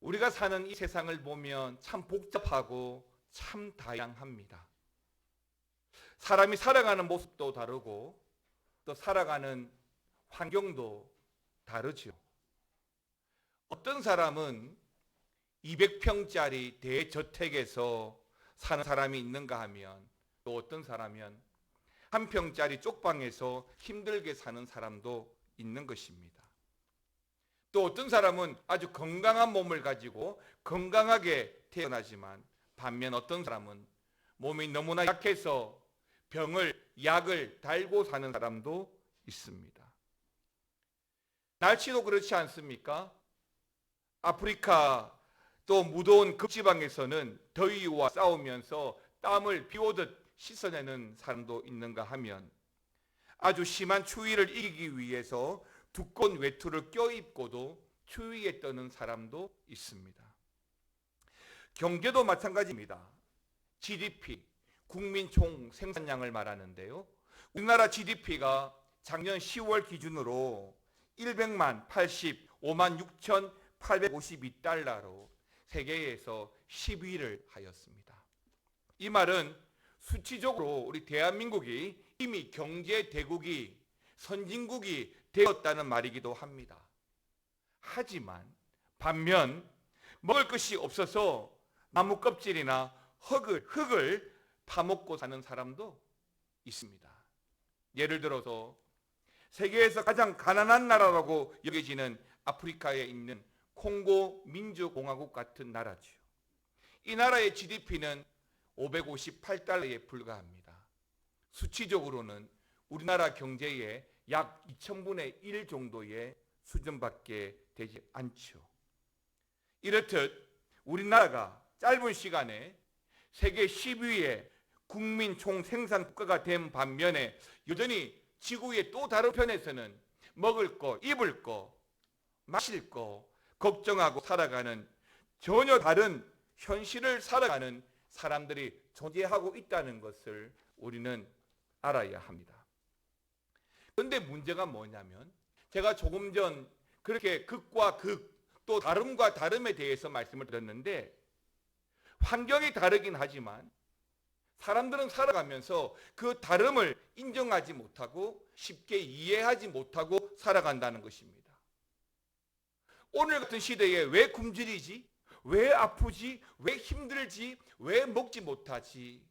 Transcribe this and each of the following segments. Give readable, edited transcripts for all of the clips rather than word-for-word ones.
우리가 사는 이 세상을 보면 참 복잡하고 참 다양합니다. 사람이 살아가는 모습도 다르고 또 살아가는 환경도 다르죠. 어떤 사람은 200평짜리 대저택에서 사는 사람이 있는가 하면, 또 어떤 사람은 한 평짜리 쪽방에서 힘들게 사는 사람도 있는 것입니다. 또 어떤 사람은 아주 건강한 몸을 가지고 건강하게 태어나지만, 반면 어떤 사람은 몸이 너무나 약해서 약을 달고 사는 사람도 있습니다. 날씨도 그렇지 않습니까? 아프리카 또 무더운 극지방에서는 더위와 싸우면서 땀을 비 오듯 씻어내는 사람도 있는가 하면, 아주 심한 추위를 이기기 위해서 두꺼운 외투를 껴입고도 추위에 떠는 사람도 있습니다. 경제도 마찬가지입니다. GDP, 국민 총 생산량을 말하는데요. 우리나라 GDP가 작년 10월 기준으로 100만 85만 6,852달러로 세계에서 10위를 하였습니다. 이 말은 수치적으로 우리 대한민국이 이미 경제 대국이, 선진국이 되었다는 말이기도 합니다. 하지만 반면 먹을 것이 없어서 나무 껍질이나 흙을 파먹고 사는 사람도 있습니다. 예를 들어서 세계에서 가장 가난한 나라라고 여겨지는 아프리카에 있는 콩고 민주공화국 같은 나라죠. 이 나라의 GDP는 558달러에 불과합니다. 수치적으로는 우리나라 경제의 약 2000분의 1 정도의 수준밖에 되지 않죠. 이렇듯 우리나라가 짧은 시간에 세계 10위의 국민 총생산 국가가 된 반면에 여전히 지구의 또 다른 편에서는 먹을 거, 입을 거, 마실 거 걱정하고 살아가는 전혀 다른 현실을 살아가는 사람들이 존재하고 있다는 것을 우리는 알아야 합니다. 그런데 문제가 뭐냐면, 제가 조금 전 그렇게 극과 극, 또 다름과 다름에 대해서 말씀을 드렸는데, 환경이 다르긴 하지만 사람들은 살아가면서 그 다름을 인정하지 못하고 쉽게 이해하지 못하고 살아간다는 것입니다. 오늘 같은 시대에 왜 굶주리지? 왜 아프지? 왜 힘들지? 왜 먹지 못하지?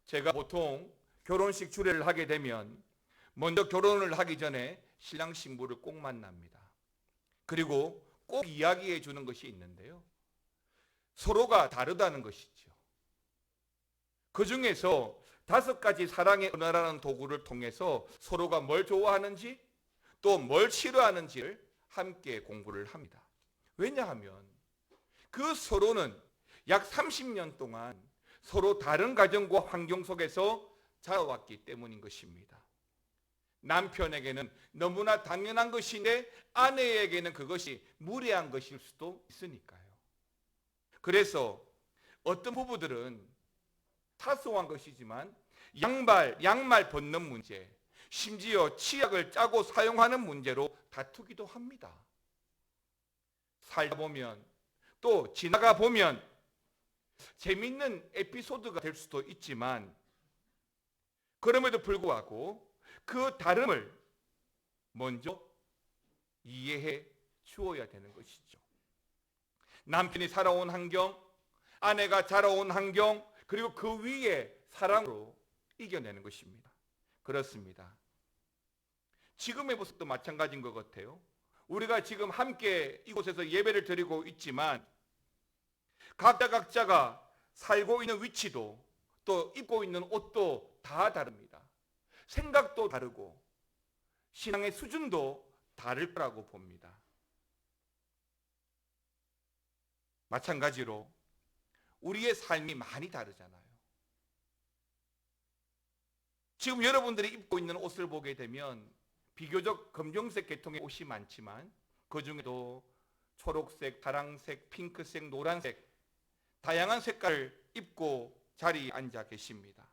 제가 보통 결혼식 주례를 하게 되면 먼저 결혼을 하기 전에 신랑 신부를 꼭 만납니다. 그리고 꼭 이야기해 주는 것이 있는데요. 서로가 다르다는 것이죠. 그 중에서 5가지 사랑의 언어라는 도구를 통해서 서로가 뭘 좋아하는지 또 뭘 싫어하는지를 함께 공부를 합니다. 왜냐하면 그 서로는 약 30년 동안 서로 다른 가정과 환경 속에서 자라왔기 때문인 것입니다. 남편에게는 너무나 당연한 것인데 아내에게는 그것이 무례한 것일 수도 있으니까요. 그래서 어떤 부부들은 사소한 것이지만 양말 벗는 문제, 심지어 치약을 짜고 사용하는 문제로 다투기도 합니다. 살다 보면 또 지나가 보면 재밌는 에피소드가 될 수도 있지만, 그럼에도 불구하고 그 다름을 먼저 이해해 주어야 되는 것이죠. 남편이 살아온 환경, 아내가 자라온 환경, 그리고 그 위에 사랑으로 이겨내는 것입니다. 그렇습니다. 지금의 모습도 마찬가지인 것 같아요. 우리가 지금 함께 이곳에서 예배를 드리고 있지만 각자가 살고 있는 위치도 또 입고 있는 옷도 다 다릅니다. 생각도 다르고 신앙의 수준도 다를 거라고 봅니다. 마찬가지로 우리의 삶이 많이 다르잖아요. 지금 여러분들이 입고 있는 옷을 보게 되면 비교적 검정색 계통의 옷이 많지만 그 중에도 초록색, 파랑색, 핑크색, 노란색 다양한 색깔을 입고 자리에 앉아 계십니다.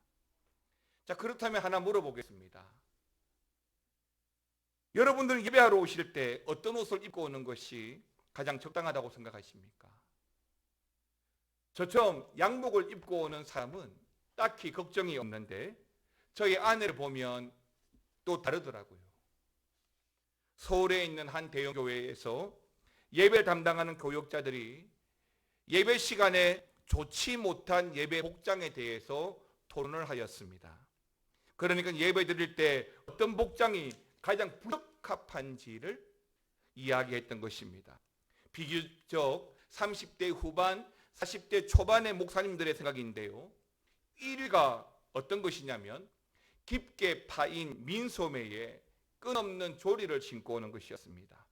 자, 그렇다면 하나 물어보겠습니다. 여러분들은 예배하러 오실 때 어떤 옷을 입고 오는 것이 가장 적당하다고 생각하십니까? 저처럼 양복을 입고 오는 사람은 딱히 걱정이 없는데 저희 아내를 보면 또 다르더라고요. 서울에 있는 한 대형 교회에서 예배를 담당하는 교역자들이 예배 시간에 좋지 못한 예배 복장에 대해서 토론을 하였습니다. 그러니까 예배 드릴 때 어떤 복장이 가장 부적합한지를 이야기했던 것입니다. 비교적 30대 후반, 40대 초반의 목사님들의 생각인데요. 1위가 어떤 것이냐면 깊게 파인 민소매에 끈없는 조리를 신고 오는 것이었습니다.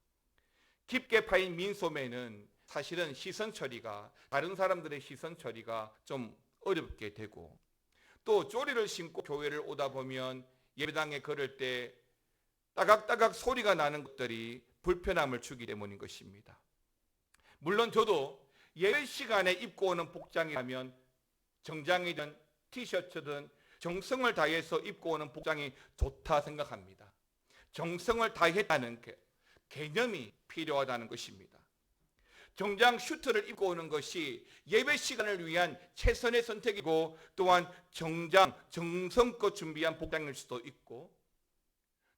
깊게 파인 민소매는 사실은 시선 처리가, 다른 사람들의 시선 처리가 좀 어렵게 되고, 또 조리를 신고 교회를 오다 보면 예배당에 걸을 때 따각따각 소리가 나는 것들이 불편함을 주기 때문인 것입니다. 물론 저도 예배 시간에 입고 오는 복장이라면 정장이든 티셔츠든 정성을 다해서 입고 오는 복장이 좋다 생각합니다. 정성을 다했다는 개념이 필요하다는 것입니다. 정장 슈트를 입고 오는 것이 예배 시간을 위한 최선의 선택이고, 또한 정성껏 준비한 복장일 수도 있고,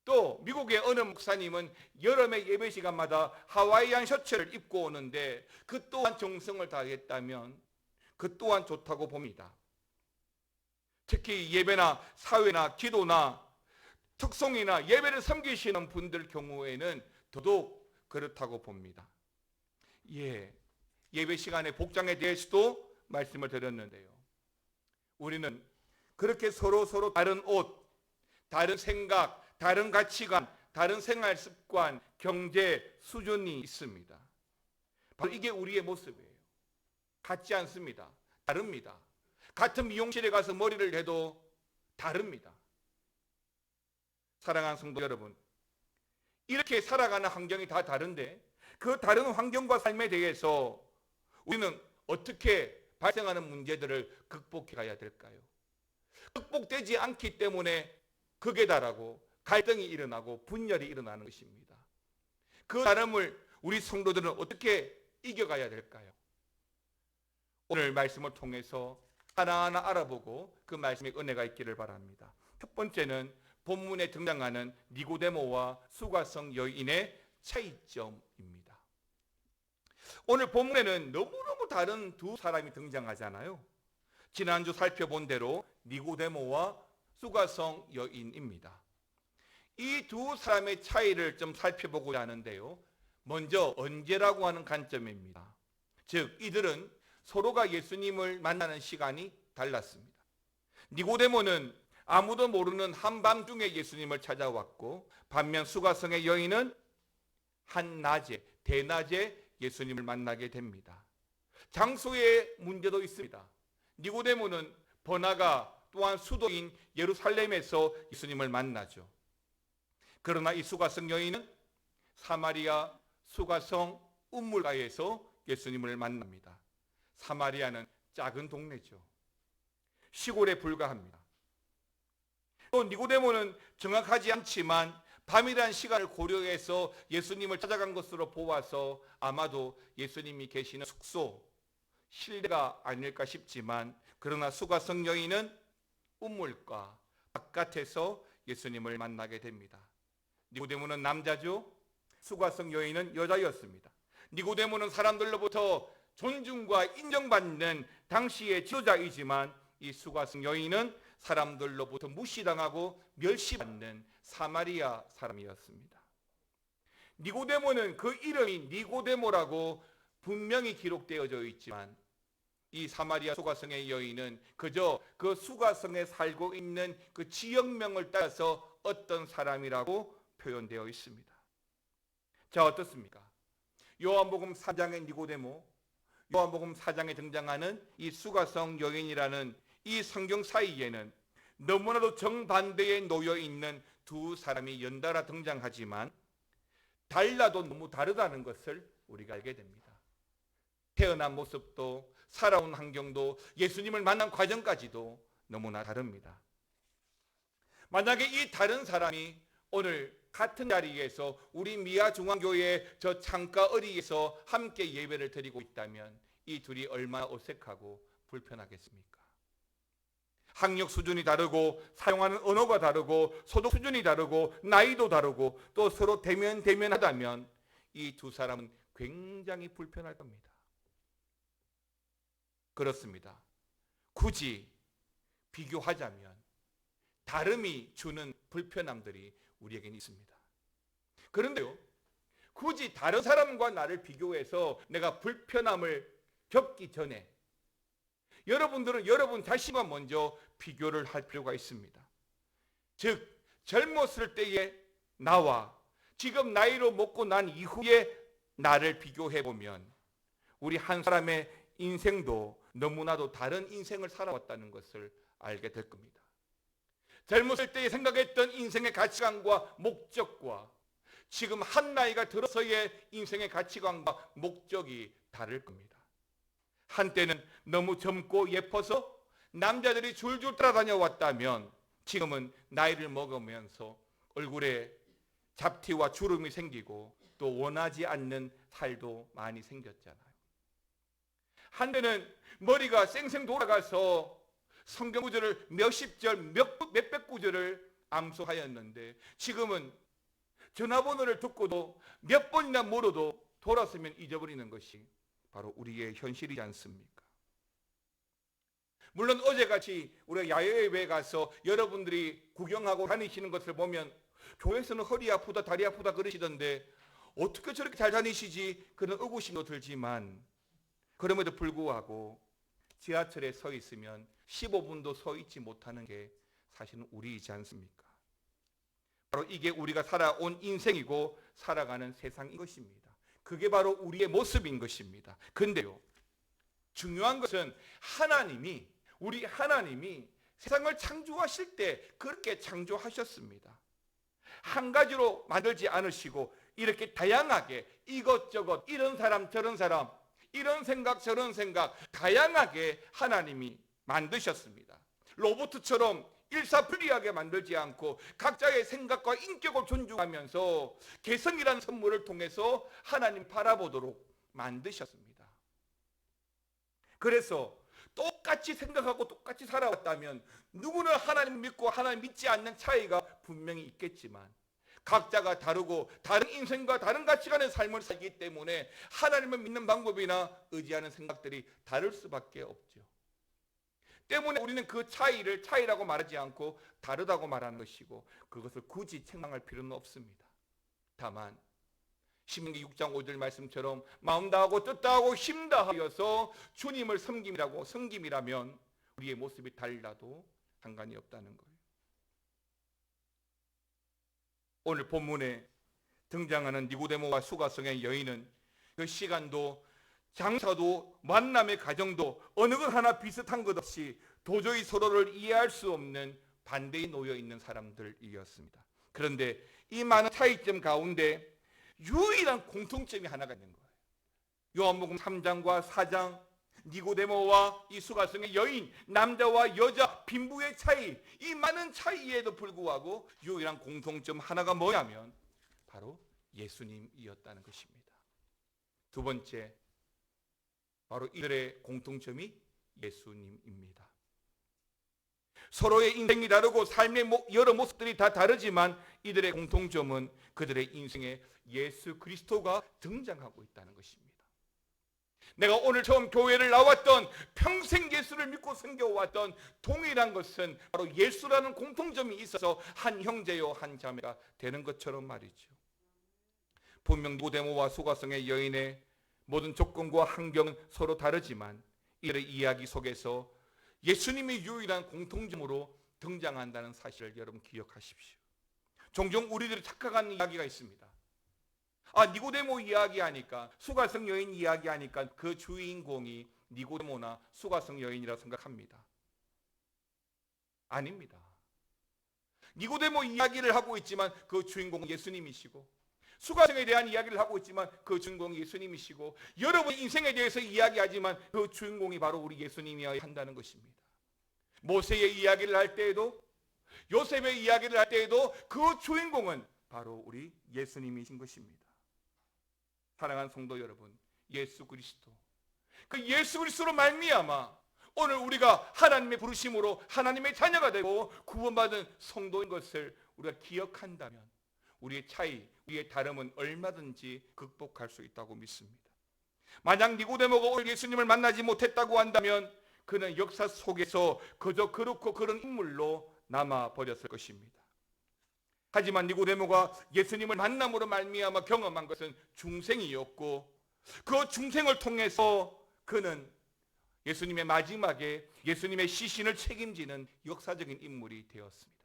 또 미국의 어느 목사님은 여름의 예배 시간마다 하와이안 셔츠를 입고 오는데 그 또한 정성을 다했다면 그 또한 좋다고 봅니다. 특히 예배나 사회나 기도나 특송이나 예배를 섬기시는 분들 경우에는 더더욱 그렇다고 봅니다. 예배 시간의 복장에 대해서도 말씀을 드렸는데요. 우리는 그렇게 서로 다른 옷, 다른 생각, 다른 가치관, 다른 생활 습관, 경제 수준이 있습니다. 바로 이게 우리의 모습이에요. 같지 않습니다. 다릅니다. 같은 미용실에 가서 머리를 해도 다릅니다. 사랑하는 성도 여러분, 이렇게 살아가는 환경이 다 다른데 그 다른 환경과 삶에 대해서 우리는 어떻게 발생하는 문제들을 극복해 가야 될까요? 극복되지 않기 때문에 극에 달하고 갈등이 일어나고 분열이 일어나는 것입니다. 그 다름을 우리 성도들은 어떻게 이겨가야 될까요? 오늘 말씀을 통해서 하나하나 알아보고 그 말씀에 은혜가 있기를 바랍니다. 첫 번째는 본문에 등장하는 니고데모와 수가성 여인의 차이점입니다. 오늘 본문에는 너무너무 다른 두 사람이 등장하잖아요. 지난주 살펴본 대로 니고데모와 수가성 여인입니다. 이 두 사람의 차이를 좀 살펴보고자 하는데요. 먼저 언제라고 하는 관점입니다. 즉 이들은 서로가 예수님을 만나는 시간이 달랐습니다. 니고데모는 아무도 모르는 한밤중에 예수님을 찾아왔고, 반면 수가성의 여인은 한낮에, 대낮에 예수님을 만나게 됩니다. 장소의 문제도 있습니다. 니고데모는 번화가 또한 수도인 예루살렘에서 예수님을 만나죠. 그러나 이 수가성 여인은 사마리아 수가성 우물가에서 예수님을 만납니다. 사마리아는 작은 동네죠. 시골에 불과합니다. 또 니고데모는 정확하지 않지만 밤이라는 시간을 고려해서 예수님을 찾아간 것으로 보아서 아마도 예수님이 계시는 숙소, 실내가 아닐까 싶지만, 그러나 수가성 여인은 우물가 바깥에서 예수님을 만나게 됩니다. 니고데모는 남자죠. 수가성 여인은 여자였습니다. 니고데모는 사람들로부터 존중과 인정받는 당시의 지도자이지만, 이 수가성 여인은 사람들로부터 무시당하고 멸시받는 사마리아 사람이었습니다. 니고데모는 그 이름이 니고데모라고 분명히 기록되어져 있지만, 이 사마리아 수가성의 여인은 그저 그 수가성에 살고 있는 그 지역명을 따라서 어떤 사람이라고 표현되어 있습니다. 자, 어떻습니까? 요한복음 4장의 니고데모, 요한복음 4장에 등장하는 이 수가성 여인이라는 이 성경 사이에는 너무나도 정반대에 놓여 있는 두 사람이 연달아 등장하지만 달라도 너무 다르다는 것을 우리가 알게 됩니다. 태어난 모습도 살아온 환경도 예수님을 만난 과정까지도 너무나 다릅니다. 만약에 이 다른 사람이 오늘 같은 자리에서 우리 미아 중앙교회 저 창가 어리에서 함께 예배를 드리고 있다면 이 둘이 얼마나 어색하고 불편하겠습니까? 학력 수준이 다르고 사용하는 언어가 다르고 소득 수준이 다르고 나이도 다르고 또 서로 대면하다면 이 두 사람은 굉장히 불편할 겁니다. 그렇습니다. 굳이 비교하자면 다름이 주는 불편함들이 우리에게는 있습니다. 그런데요, 굳이 다른 사람과 나를 비교해서 내가 불편함을 겪기 전에 여러분들은 여러분 자신과 먼저 비교를 할 필요가 있습니다. 즉, 젊었을 때의 나와 지금 나이로 먹고 난 이후의 나를 비교해 보면 우리 한 사람의 인생도 너무나도 다른 인생을 살아왔다는 것을 알게 될 겁니다. 젊었을 때 생각했던 인생의 가치관과 목적과 지금 한 나이가 들어서의 인생의 가치관과 목적이 다를 겁니다. 한때는 너무 젊고 예뻐서 남자들이 줄줄 따라다녀왔다면 지금은 나이를 먹으면서 얼굴에 잡티와 주름이 생기고 또 원하지 않는 살도 많이 생겼잖아요. 한때는 머리가 쌩쌩 돌아가서 성경 구절을 몇십 절, 몇백 구절을 암송하였는데 지금은 전화번호를 듣고도 몇 번이나 물어도 돌았으면 잊어버리는 것이 바로 우리의 현실이지 않습니까? 물론 어제같이 우리가 야외에 가서 여러분들이 구경하고 다니시는 것을 보면 교회에서는 허리 아프다 다리 아프다 그러시던데 어떻게 저렇게 잘 다니시지 그런 의구심도 들지만 그럼에도 불구하고 지하철에 서 있으면 15분도 서 있지 못하는 게 사실은 우리이지 않습니까? 바로 이게 우리가 살아온 인생이고 살아가는 세상인 것입니다. 그게 바로 우리의 모습인 것입니다. 근데요, 중요한 것은 우리 하나님이 세상을 창조하실 때 그렇게 창조하셨습니다. 한 가지로 만들지 않으시고 이렇게 다양하게 이것저것 이런 사람 저런 사람 이런 생각 저런 생각 다양하게 하나님이 만드셨습니다. 로봇처럼 일사불리하게 만들지 않고 각자의 생각과 인격을 존중하면서 개성이라는 선물을 통해서 하나님 바라보도록 만드셨습니다. 그래서 똑같이 생각하고 똑같이 살아왔다면 누구는 하나님 믿고 하나님 믿지 않는 차이가 분명히 있겠지만 각자가 다르고 다른 인생과 다른 가치관의 삶을 살기 때문에 하나님을 믿는 방법이나 의지하는 생각들이 다를 수밖에 없죠. 때문에 우리는 그 차이를 차이라고 말하지 않고 다르다고 말하는 것이고 그것을 굳이 책망할 필요는 없습니다. 다만 신명기 6장 5절 말씀처럼 마음 다하고 뜻 다하고 힘 다하여서 주님을 섬김이라면 우리의 모습이 달라도 상관이 없다는 거예요. 오늘 본문에 등장하는 니고데모와 수가성의 여인은 그 시간도 장사도 만남의 과정도 어느 것 하나 비슷한 것 없이 도저히 서로를 이해할 수 없는 반대에 놓여 있는 사람들이었습니다. 그런데 이 많은 차이점 가운데 유일한 공통점이 하나가 있는 거예요. 요한복음 3장과 4장 니고데모와 이 수가성의 여인, 남자와 여자, 빈부의 차이, 이 많은 차이에도 불구하고 유일한 공통점 하나가 뭐냐면 바로 예수님이었다는 것입니다. 두 번째, 바로 이들의 공통점이 예수님입니다. 서로의 인생이 다르고 삶의 여러 모습들이 다 다르지만 이들의 공통점은 그들의 인생에 예수 그리스도가 등장하고 있다는 것입니다. 내가 오늘 처음 교회를 나왔던 평생 예수를 믿고 섬겨왔던 동일한 것은 바로 예수라는 공통점이 있어서 한 형제요 한 자매가 되는 것처럼 말이죠. 분명 니고데모와 수가성의 여인의 모든 조건과 환경은 서로 다르지만 이들의 이야기 속에서 예수님이 유일한 공통점으로 등장한다는 사실을 여러분 기억하십시오. 종종 우리들이 착각하는 이야기가 있습니다. 니고데모 이야기하니까 수가성 여인 이야기하니까 그 주인공이 니고데모나 수가성 여인이라고 생각합니다. 아닙니다. 니고데모 이야기를 하고 있지만 그 주인공은 예수님이시고 수가성에 대한 이야기를 하고 있지만 그 주인공이 예수님이시고 여러분 인생에 대해서 이야기하지만 그 주인공이 바로 우리 예수님이어야 한다는 것입니다. 모세의 이야기를 할 때에도 요셉의 이야기를 할 때에도 그 주인공은 바로 우리 예수님이신 것입니다. 사랑하는 성도 여러분, 예수 그리스도, 그 예수 그리스도로 말미암아 오늘 우리가 하나님의 부르심으로 하나님의 자녀가 되고 구원받은 성도인 것을 우리가 기억한다면 우리의 차이, 우리의 다름은 얼마든지 극복할 수 있다고 믿습니다. 만약 니고데모가 오늘 예수님을 만나지 못했다고 한다면 그는 역사 속에서 그저 그렇고 그런 인물로 남아버렸을 것입니다. 하지만 니고데모가 예수님을 만남으로 말미암아 경험한 것은 중생이었고 그 중생을 통해서 그는 예수님의 마지막에 예수님의 시신을 책임지는 역사적인 인물이 되었습니다.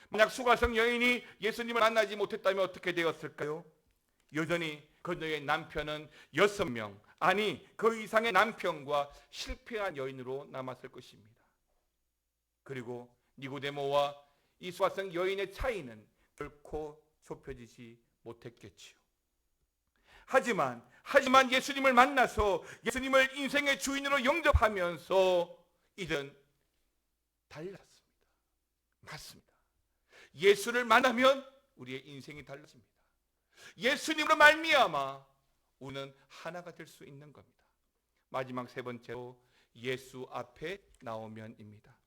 만약 수가성 여인이 예수님을 만나지 못했다면 어떻게 되었을까요? 여전히 그녀의 남편은 6명, 아니 그 이상의 남편과 실패한 여인으로 남았을 것입니다. 그리고 니고데모와 이 수가성 여인의 차이는 결코 좁혀지지 못했겠지요. 하지만 예수님을 만나서 예수님을 인생의 주인으로 영접하면서 이들은 달랐습니다. 맞습니다. 예수를 만나면 우리의 인생이 달라집니다. 예수님으로 말미암아 우리는 하나가 될 수 있는 겁니다. 마지막 세 번째로 예수 앞에 나오면입니다.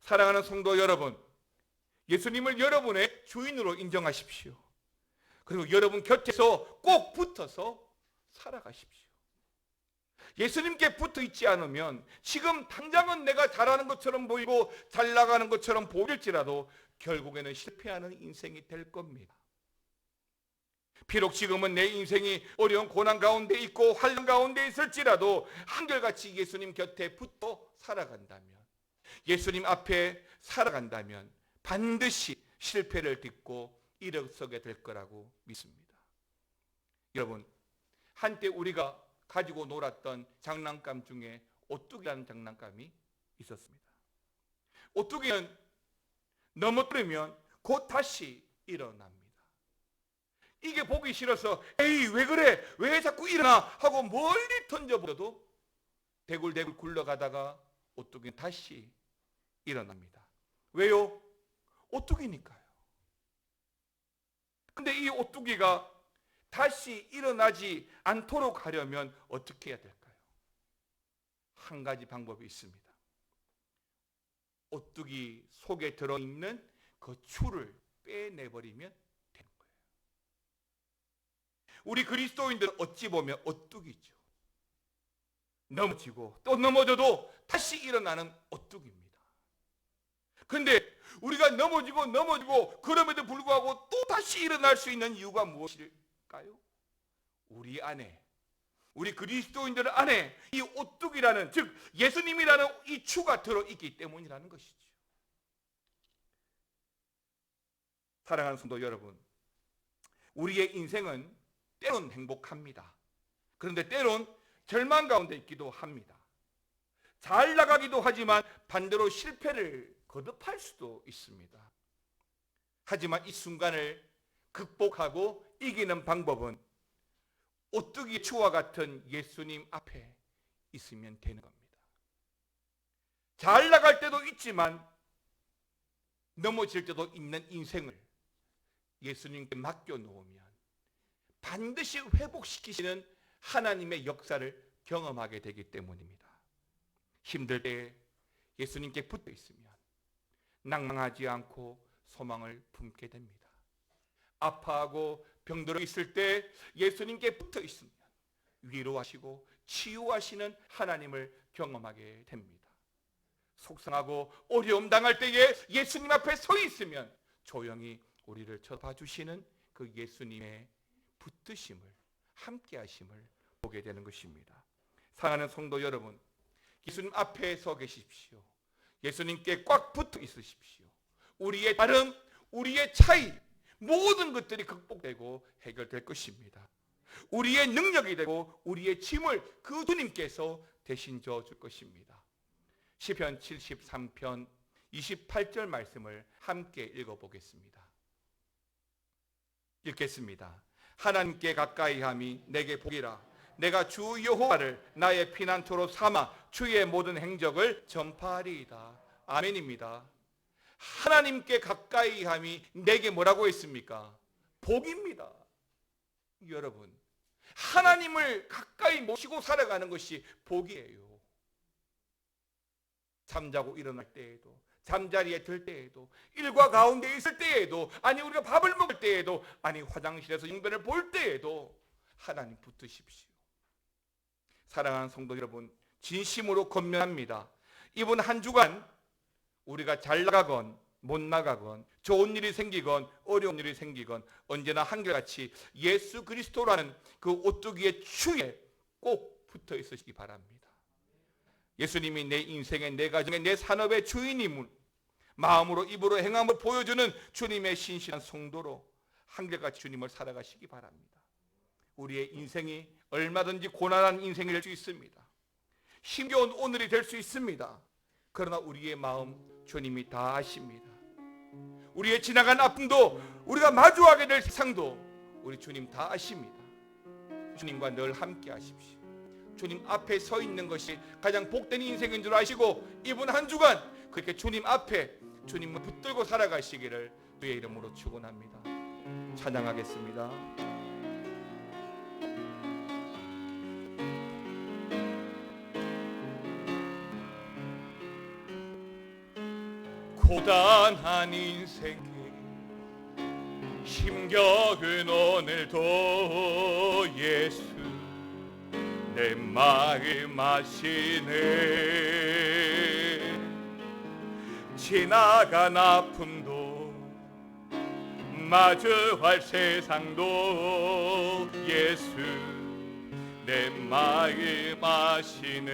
사랑하는 성도 여러분, 예수님을 여러분의 주인으로 인정하십시오. 그리고 여러분 곁에서 꼭 붙어서 살아가십시오. 예수님께 붙어 있지 않으면 지금 당장은 내가 잘하는 것처럼 보이고 잘 나가는 것처럼 보일지라도 결국에는 실패하는 인생이 될 겁니다. 비록 지금은 내 인생이 어려운 고난 가운데 있고 환난 가운데 있을지라도 한결같이 예수님 곁에 붙어 살아간다면, 예수님 앞에 살아간다면 반드시 실패를 딛고 일어서게 될 거라고 믿습니다. 여러분, 한때 우리가 가지고 놀았던 장난감 중에 오뚜기라는 장난감이 있었습니다. 오뚜기는 넘어뜨리면 곧 다시 일어납니다. 이게 보기 싫어서 에이 왜 그래? 왜 자꾸 일어나? 하고 멀리 던져버려도 대굴대굴 굴러가다가 오뚜기는 다시 일어납니다. 왜요? 오뚜기니까요. 근데 이 오뚜기가 다시 일어나지 않도록 하려면 어떻게 해야 될까요? 한 가지 방법이 있습니다. 오뚜기 속에 들어있는 그 추를 빼내버리면 되는 거예요. 우리 그리스도인들은 어찌 보면 오뚜기죠. 넘어지고 또 넘어져도 다시 일어나는 오뚜기입니다. 근데 우리가 넘어지고 그럼에도 불구하고 또 다시 일어날 수 있는 이유가 무엇일까요? 우리 안에, 우리 그리스도인들 안에 이 오뚜기라는, 즉 예수님이라는 이 추가 들어있기 때문이라는 것이죠. 사랑하는 성도 여러분, 우리의 인생은 때론 행복합니다. 그런데 때론 절망 가운데 있기도 합니다. 잘 나가기도 하지만 반대로 실패를 거듭할 수도 있습니다. 하지만 이 순간을 극복하고 이기는 방법은 오뚜기 추와 같은 예수님 앞에 있으면 되는 겁니다. 잘 나갈 때도 있지만 넘어질 때도 있는 인생을 예수님께 맡겨놓으면 반드시 회복시키시는 하나님의 역사를 경험하게 되기 때문입니다. 힘들 때 예수님께 붙어 있으면 낭망하지 않고 소망을 품게 됩니다. 아파하고 병들어 있을 때 예수님께 붙어 있으면 위로하시고 치유하시는 하나님을 경험하게 됩니다. 속상하고 어려움 당할 때에 예수님 앞에 서 있으면 조용히 우리를 쳐봐 주시는 그 예수님의 붙드심을, 함께 하심을 보게 되는 것입니다. 사랑하는 성도 여러분, 예수님 앞에 서 계십시오. 예수님께 꽉 붙어 있으십시오. 우리의 다름, 우리의 차이, 모든 것들이 극복되고 해결될 것입니다. 우리의 능력이 되고 우리의 짐을 그 주님께서 대신 져줄 것입니다. 시편 73편 28절 말씀을 함께 읽어보겠습니다. 읽겠습니다. 하나님께 가까이함이 내게 복이라. 내가 주 여호와를 나의 피난처로 삼아 주의 모든 행적을 전파하리이다. 아멘입니다. 하나님께 가까이 함이 내게 뭐라고 했습니까? 복입니다. 여러분, 하나님을 가까이 모시고 살아가는 것이 복이에요. 잠자고 일어날 때에도, 잠자리에 들 때에도, 일과 가운데 있을 때에도, 아니 우리가 밥을 먹을 때에도, 아니 화장실에서 용변을 볼 때에도 하나님 붙드십시오. 사랑하는 성도 여러분, 진심으로 권면합니다. 이번 한 주간 우리가 잘 나가건 못 나가건, 좋은 일이 생기건 어려운 일이 생기건 언제나 한결같이 예수 그리스도라는 그 오뚜기의 추에 꼭 붙어 있으시기 바랍니다. 예수님이 내 인생의, 내 가정의, 내 산업의 주인임을 마음으로 입으로 행함을 보여주는 주님의 신실한 성도로 한결같이 주님을 살아가시기 바랍니다. 우리의 인생이 얼마든지 고난한 인생이 될 수 있습니다. 힘겨운 오늘이 될 수 있습니다. 그러나 우리의 마음 주님이 다 아십니다. 우리의 지나간 아픔도, 우리가 마주하게 될 세상도 우리 주님 다 아십니다. 주님과 늘 함께 하십시오. 주님 앞에 서 있는 것이 가장 복된 인생인 줄 아시고 이번 한 주간 그렇게 주님 앞에 주님을 붙들고 살아가시기를 주의 이름으로 축원합니다. 찬양하겠습니다. 고단한 인생에 힘겨운 오늘도 예수 내 마음 아시네. 지나간 아픔도 마주할 세상도 예수 내 마음 아시네.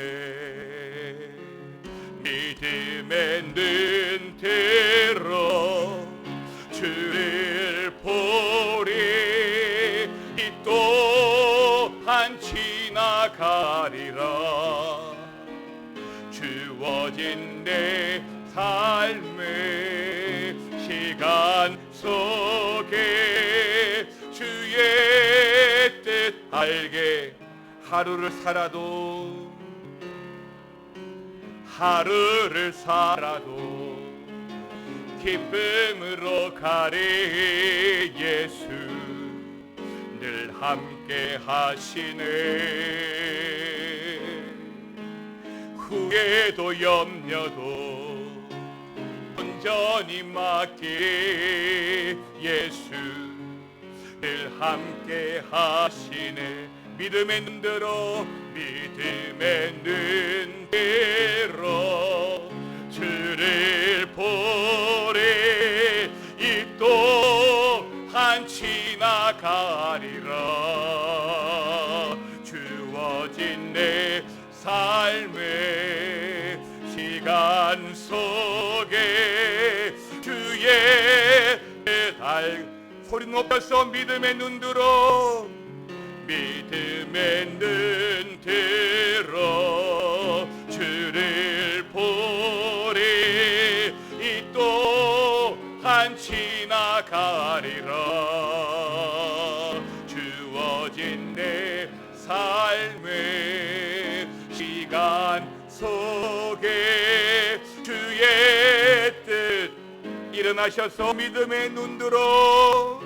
믿음의 눈대로 주를 보리. 이 또한 지나가리라. 주어진 내 삶의 시간 속에 주의 뜻 알게 하루를 살아도 기쁨으로 가리. 예수 늘 함께 하시네. 후회도 염려도 온전히 맡기. 예수 늘 함께 하시네. 믿음의 눈으로 주를 보리. 이 또한 지나가리라. 주어진 내 삶의 시간 속에 주의 달 소리 높여서 믿음의 눈으로 주를 보리. 이 또한 지나가리라. 주어진 내 삶의 시간 속에 주의 뜻 일어나셔서 믿음의 눈으로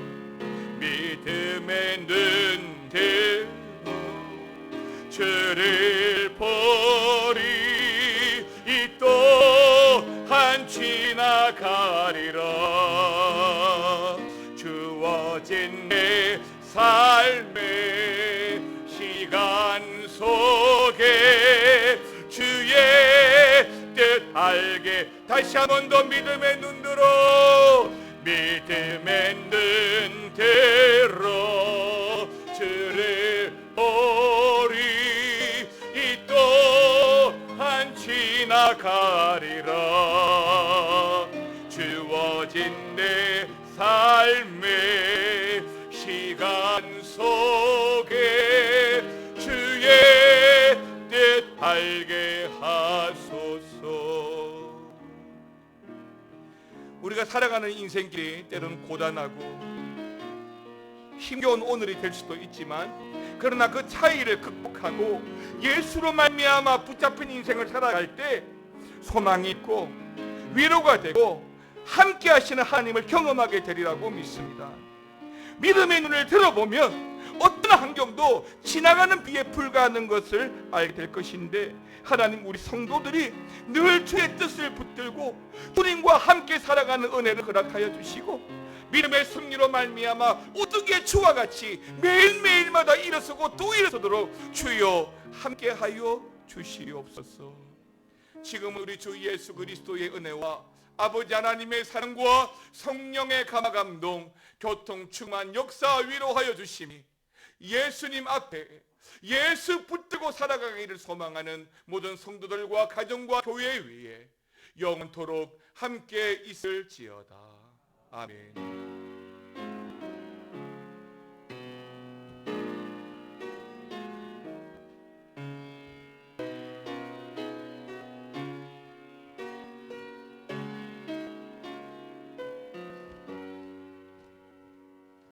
주를 보리. 이 또한 지나가리라. 주어진 내 삶의 시간 속에 주의 뜻 알게 다시 한 번 더 믿음의 눈으로 주를 보리. 이 또한 지나가리라. 주어진 내 삶의 시간 속에 주의 뜻 알게 하소서. 우리가 살아가는 인생길이 때로는 고단하고 힘겨운 오늘이 될 수도 있지만, 그러나 그 차이를 극복하고 예수로 말미암아 붙잡힌 인생을 살아갈 때 소망이 있고 위로가 되고 함께 하시는 하나님을 경험하게 되리라고 믿습니다. 믿음의 눈을 들어보면 어떤 환경도 지나가는 비에 불과하는 것을 알게 될 것인데, 하나님 우리 성도들이 늘 주의 뜻을 붙들고 주님과 함께 살아가는 은혜를 허락하여 주시고, 믿음의 승리로 말미암아 오뚜기의 주와 같이 매일매일마다 일어서고 또 일어서도록 주여 함께하여 주시옵소서. 지금 우리 주 예수 그리스도의 은혜와 아버지 하나님의 사랑과 성령의 감화감동, 교통 충만 역사 위로하여 주심이 예수님 앞에 예수 붙들고 살아가기를 소망하는 모든 성도들과 가정과 교회 위에 영원토록 함께 있을지어다. 아멘.